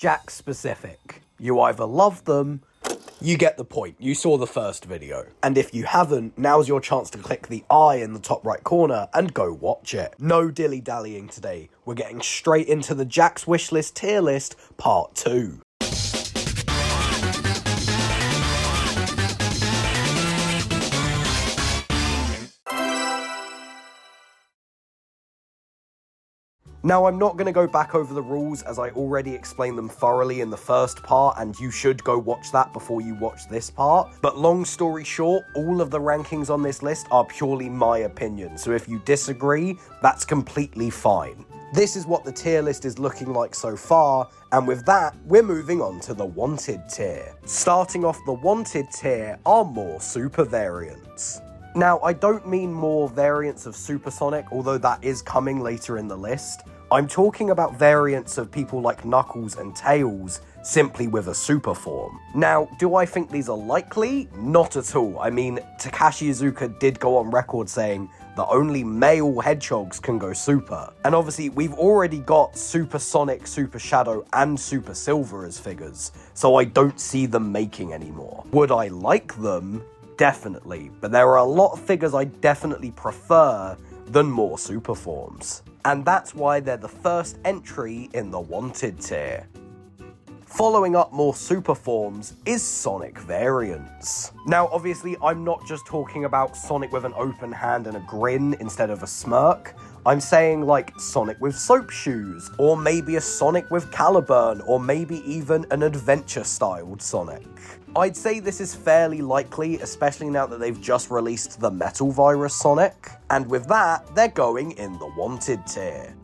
Jakks Pacific. You either love them, you get the point, you saw the first video. And if you haven't, now's your chance to click the I in the top right corner and go watch it. No dilly-dallying today, we're getting straight into the Jakks Wishlist tier list part 2. Now, I'm not going to go back over the rules as I already explained them thoroughly in the first part, and you should go watch that before you watch this part. But long story short, all of the rankings on this list are purely my opinion, so if you disagree, that's completely fine. This is what the tier list is looking like so far, and with that, we're moving on to the wanted tier. Starting off the wanted tier are more super variants. Now, I don't mean more variants of Super Sonic, although that is coming later in the list. I'm talking about variants of people like Knuckles and Tails, simply with a super form. Now, do I think these are likely? Not at all. I mean, Takashi Iizuka did go on record saying that only male hedgehogs can go super. And obviously, we've already got Super Sonic, Super Shadow, and Super Silver as figures, so I don't see them making any more. Would I like them? Definitely, but there are a lot of figures I definitely prefer than more super forms. And that's why they're the first entry in the wanted tier. Following up more super forms is Sonic variants. Now, obviously, I'm not just talking about Sonic with an open hand and a grin instead of a smirk. I'm saying like Sonic with soap shoes, or maybe a Sonic with Caliburn, or maybe even an adventure-styled Sonic. I'd say this is fairly likely, especially now that they've just released the Metal Virus Sonic, and with that, they're going in the wanted tier.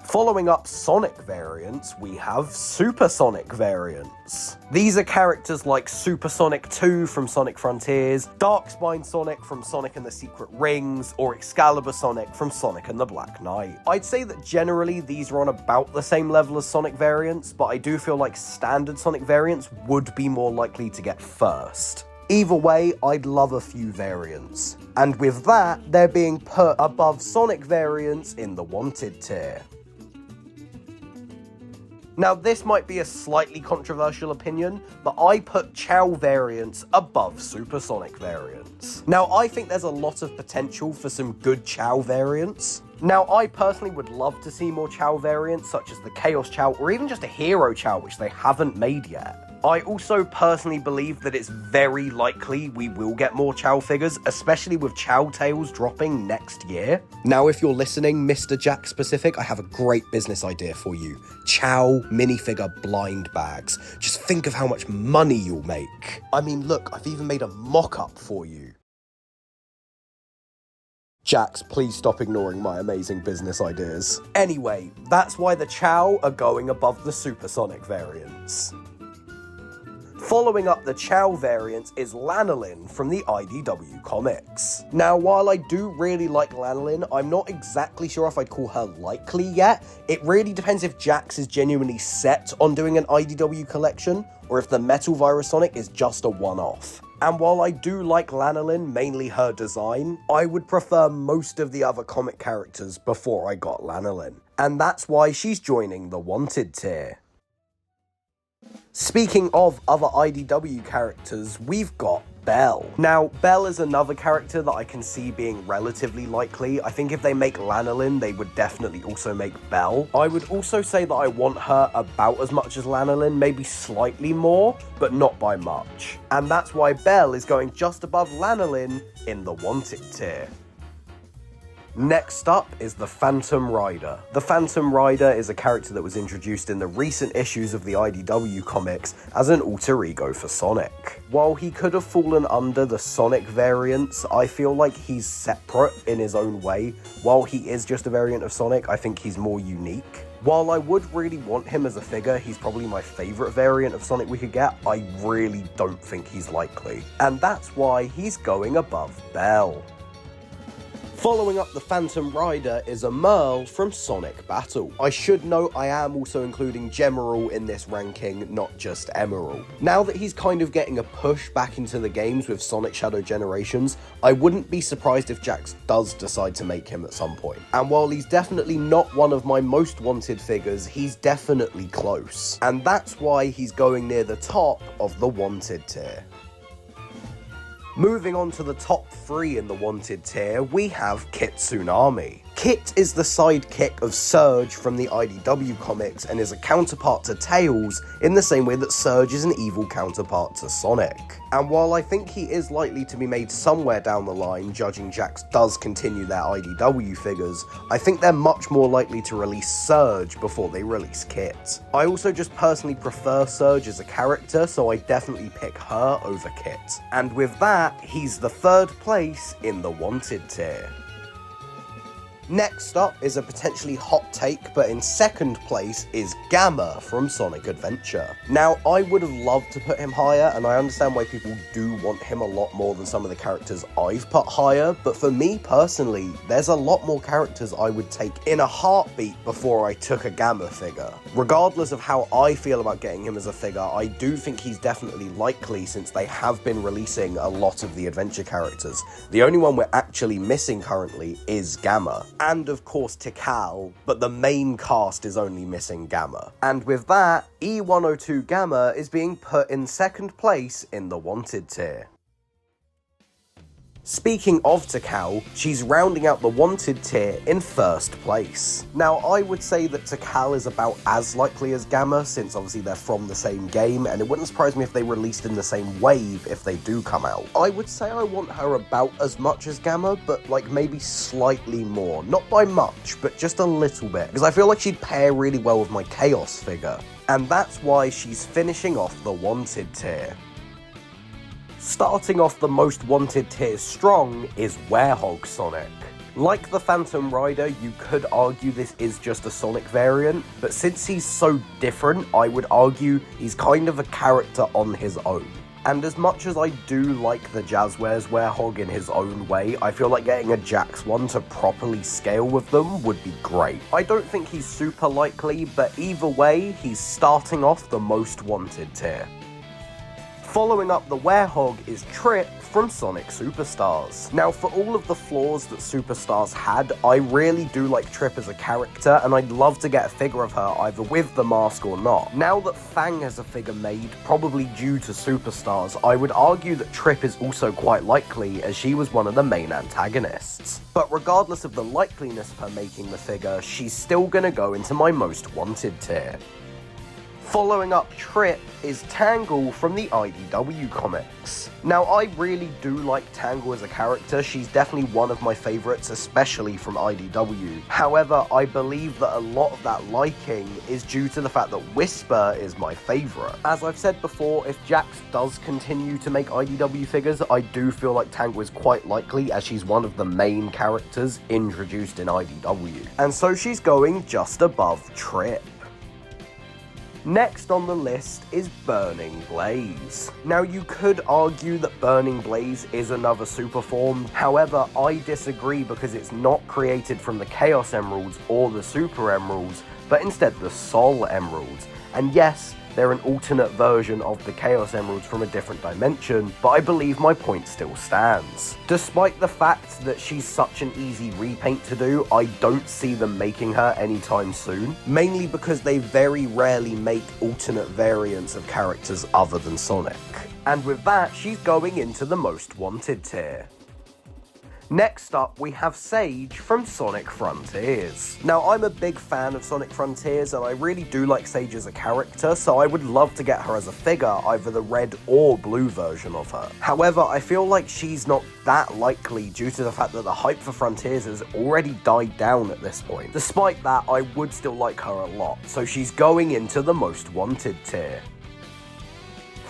Following up Sonic variants, we have Super Sonic variants. These are characters like Super Sonic 2 from Sonic Frontiers, Darkspine Sonic from Sonic and the Secret Rings, or Excalibur Sonic from Sonic and the Black Knight. I'd say that generally these are on about the same level as Sonic variants, but I do feel like standard Sonic variants would be more likely to get first. Either way, I'd love a few variants. And with that, they're being put above Sonic variants in the wanted tier. Now, this might be a slightly controversial opinion, but I put Chow variants above Super Sonic variants. Now, I think there's a lot of potential for some good Chow variants. Now, I personally would love to see more Chow variants, such as the Chaos Chow, or even just a Hero Chow, which they haven't made yet. I also personally believe that it's very likely we will get more Chow figures, especially with Chow Tails dropping next year. Now, if you're listening, Mr. Jakks Pacific, I have a great business idea for you. Chow minifigure blind bags. Just think of how much money you'll make. I mean, look, I've even made a mock-up for you. Jakks, please stop ignoring my amazing business ideas. Anyway, that's why the Chow are going above the Super Sonic variants. Following up the Chow variants is Lanolin from the IDW comics. Now, while I do really like Lanolin, I'm not exactly sure if I'd call her likely yet. It really depends if Jakks is genuinely set on doing an IDW collection, or if the Metal Virus Sonic is just a one-off. And while I do like Lanolin, mainly her design, I would prefer most of the other comic characters before I got Lanolin. And that's why she's joining the wanted tier. Speaking of other IDW characters, we've got Belle. Now, Belle is another character that I can see being relatively likely. I think if they make Lanolin, they would definitely also make Belle. I would also say that I want her about as much as Lanolin, maybe slightly more, but not by much. And that's why Belle is going just above Lanolin in the wanted tier. Next up is the Phantom Rider. The Phantom Rider is a character that was introduced in the recent issues of the IDW comics as an alter ego for Sonic. While he could have fallen under the Sonic variants, I feel like he's separate in his own way. While he is just a variant of Sonic, I think he's more unique. While I would really want him as a figure, he's probably my favourite variant of Sonic we could get, I really don't think he's likely. And that's why he's going above Belle. Following up the Phantom Rider is a Merle from Sonic Battle. I should note I am also including Gemerald in this ranking, not just Emerald. Now that he's kind of getting a push back into the games with Sonic Shadow Generations, I wouldn't be surprised if Jakks does decide to make him at some point. And while he's definitely not one of my most wanted figures, he's definitely close. And that's why he's going near the top of the wanted tier. Moving on to the top 3 in the wanted tier, we have Kit Tsunami. Kit is the sidekick of Surge from the IDW comics and is a counterpart to Tails in the same way that Surge is an evil counterpart to Sonic. And while I think he is likely to be made somewhere down the line, judging Jakks does continue their IDW figures, I think they're much more likely to release Surge before they release Kit. I also just personally prefer Surge as a character, so I definitely pick her over Kit. And with that, he's the 3rd place in the wanted tier. Next up is a potentially hot take, but in 2nd place is Gamma from Sonic Adventure. Now, I would have loved to put him higher, and I understand why people do want him a lot more than some of the characters I've put higher, but for me personally, there's a lot more characters I would take in a heartbeat before I took a Gamma figure. Regardless of how I feel about getting him as a figure, I do think he's definitely likely since they have been releasing a lot of the adventure characters. The only one we're actually missing currently is Gamma. And of course Tikal, but the main cast is only missing Gamma. And with that, E102 Gamma is being put in 2nd place in the wanted tier. Speaking of Tikal, she's rounding out the wanted tier in 1st place. Now, I would say that Tikal is about as likely as Gamma, since obviously they're from the same game, and it wouldn't surprise me if they released in the same wave if they do come out. I would say I want her about as much as Gamma, but like maybe slightly more. Not by much, but just a little bit, because I feel like she'd pair really well with my Chaos figure. And that's why she's finishing off the wanted tier. Starting off the most wanted tier strong is Werehog Sonic. Like the Phantom Rider, you could argue this is just a Sonic variant, but since he's so different, I would argue he's kind of a character on his own. And as much as I do like the Jazzwares Werehog in his own way, I feel like getting a Jakks one to properly scale with them would be great. I don't think he's super likely, but either way, he's starting off the most wanted tier. Following up the Werehog is Trip from Sonic Superstars. Now, for all of the flaws that Superstars had, I really do like Trip as a character, and I'd love to get a figure of her either with the mask or not. Now that Fang has a figure made, probably due to Superstars, I would argue that Trip is also quite likely, as she was one of the main antagonists. But regardless of the likeliness of her making the figure, she's still gonna go into my most wanted tier. Following up Trip is Tangle from the IDW comics. Now, I really do like Tangle as a character. She's definitely one of my favourites, especially from IDW. However, I believe that a lot of that liking is due to the fact that Whisper is my favourite. As I've said before, if Jakks does continue to make IDW figures, I do feel like Tangle is quite likely, as she's one of the main characters introduced in IDW. And so she's going just above Trip. Next on the list is Burning Blaze. Now, you could argue that Burning Blaze is another super form, however, I disagree because it's not created from the Chaos Emeralds or the Super Emeralds, but instead the Sol Emeralds. And yes, they're an alternate version of the Chaos Emeralds from a different dimension, but I believe my point still stands. Despite the fact that she's such an easy repaint to do, I don't see them making her anytime soon, mainly because they very rarely make alternate variants of characters other than Sonic. And with that, she's going into the most wanted tier. Next up, we have Sage from Sonic Frontiers. Now, I'm a big fan of Sonic Frontiers, and I really do like Sage as a character, so I would love to get her as a figure, either the red or blue version of her. However, I feel like she's not that likely due to the fact that the hype for Frontiers has already died down at this point. Despite that, I would still like her a lot, so she's going into the most wanted tier.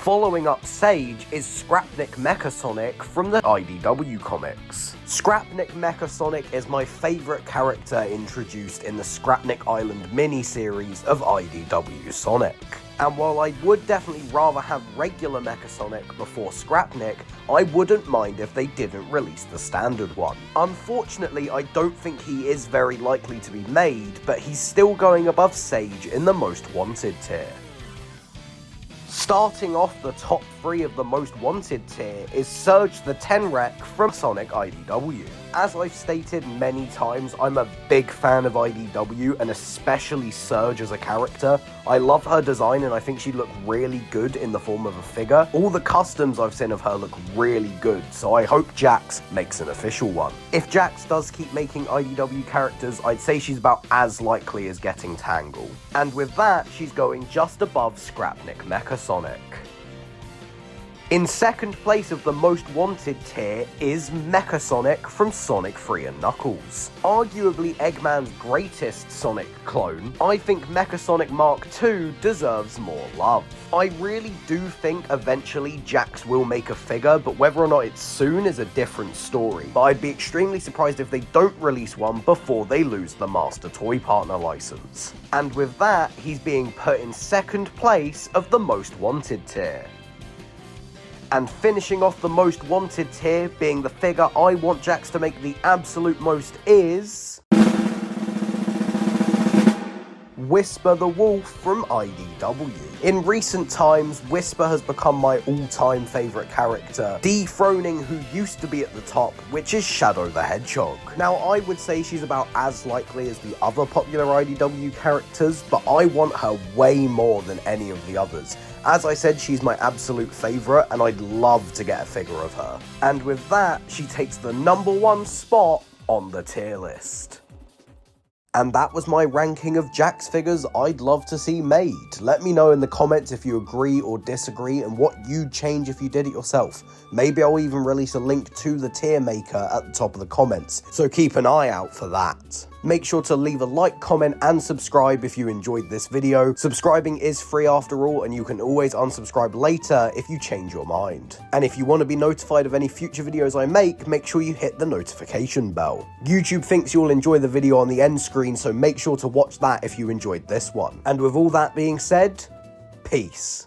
Following up Sage is Scrapnik Mecha Sonic from the IDW comics. Scrapnik Mecha Sonic is my favourite character introduced in the Scrapnik Island mini-series of IDW Sonic. And while I would definitely rather have regular Mecha Sonic before Scrapnik, I wouldn't mind if they didn't release the standard one. Unfortunately, I don't think he is very likely to be made, but he's still going above Sage in the most wanted tier. Starting off the top 3 of the most wanted tier is Surge the Tenrec from Sonic IDW. As I've stated many times, I'm a big fan of IDW, and especially Surge as a character. I love her design and I think she'd look really good in the form of a figure. All the customs I've seen of her look really good, so I hope Jakks makes an official one. If Jakks does keep making IDW characters, I'd say she's about as likely as getting Tangle. And with that, she's going just above Scrapnik Mecha Sonic. In second place of the most wanted tier is Mecha Sonic from Sonic 3 and Knuckles. Arguably Eggman's greatest Sonic clone, I think Mecha Sonic Mark II deserves more love. I really do think eventually Jakks will make a figure, but whether or not it's soon is a different story. But I'd be extremely surprised if they don't release one before they lose the Master Toy Partner license. And with that, he's being put in second place of the most wanted tier. And finishing off the most wanted tier, being the figure I want Jakks to make the absolute most, is Whisper the Wolf from IDW. In recent times, Whisper has become my all-time favourite character, dethroning who used to be at the top, which is Shadow the Hedgehog. Now, I would say she's about as likely as the other popular IDW characters, but I want her way more than any of the others. As I said, she's my absolute favourite, and I'd love to get a figure of her. And with that, she takes the #1 spot on the tier list. And that was my ranking of Jakks figures I'd love to see made. Let me know in the comments if you agree or disagree and what you'd change if you did it yourself. Maybe I'll even release a link to the tier maker at the top of the comments, so keep an eye out for that. Make sure to leave a like, comment, and subscribe if you enjoyed this video. Subscribing is free after all, and you can always unsubscribe later if you change your mind. And if you want to be notified of any future videos I make sure you hit the notification bell. YouTube thinks you'll enjoy the video on the end screen, so make sure to watch that if you enjoyed this one. And with all that being said, peace.